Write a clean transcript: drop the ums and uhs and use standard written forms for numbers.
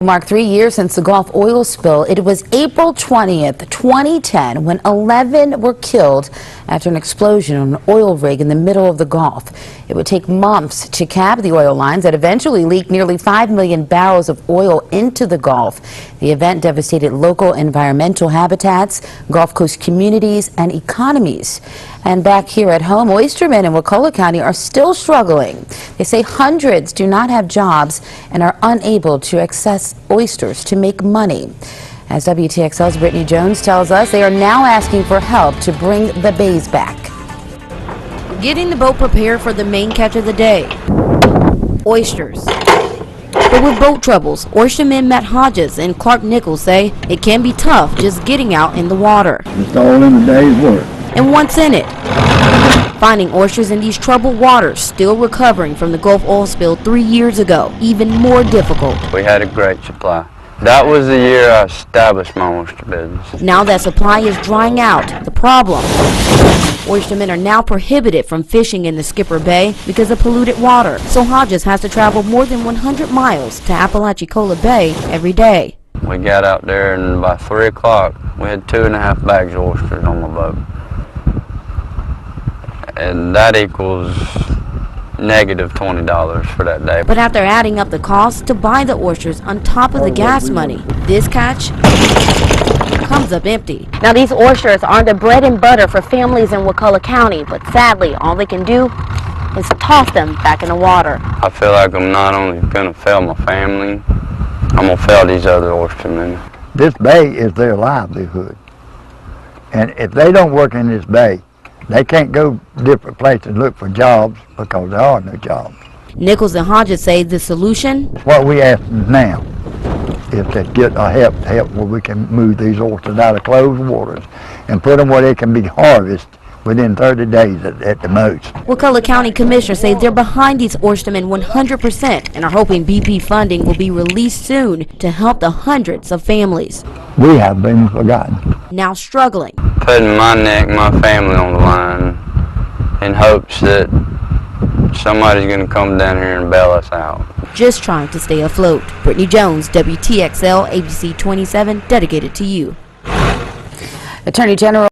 Mark 3 years since the Gulf oil spill. It was April 20th, 2010, when 11 were killed after an explosion on an oil rig in the middle of the Gulf. It would take months to cap the oil lines that eventually leaked nearly 5 million barrels of oil into the Gulf. The event devastated local environmental habitats, Gulf Coast communities, and economies. And back here at home, Oystermen in Wakulla County are still struggling. They say hundreds do not have jobs and are unable to access oysters to make money. As WTXL's Brittany Jones tells us, they are now asking for help to bring the bays back. Getting the boat prepared for the main catch of the day, oysters. But with boat troubles, Oystermen Matt Hodges and Clark Nichols say it can be tough just getting out in the water. It's all in a day's work. And what's in it? Finding oysters in these troubled waters, still recovering from the Gulf oil spill 3 years ago, even more difficult. We had a great supply. That was the year I established my oyster business. Now that supply is drying out. The problem: oystermen are now prohibited from fishing in the Skipper Bay because of polluted water. So Hodges has to travel more than 100 miles to Apalachicola Bay every day. We got out there and by 3 o'clock we had 2.5 bags of oysters on the boat. And that equals negative $20 for that day. But after adding up the cost to buy the oysters on top of the gas money, this catch comes up empty. Now these oysters are the bread and butter for families in Wakulla County, but sadly all they can do is toss them back in the water. I feel like I'm not only going to fail my family, I'm going to fail these other oystermen. This bay is their livelihood. And if they don't work in this bay, they can't go different places and look for jobs because there are no jobs. Nichols and Hodges say the solution? What we ask them now is to get help where we can move these oysters out of closed waters and put them where they can be harvested within 30 days at the most. Wakulla County commissioners say they're behind these oystermen 100% and are hoping BP funding will be released soon to help the hundreds of families. We have been forgotten. Now struggling. Putting my neck, my family on the line in hopes that somebody's going to come down here and bail us out. Just trying to stay afloat. Brittany Jones, WTXL, ABC 27, dedicated to you. Attorney General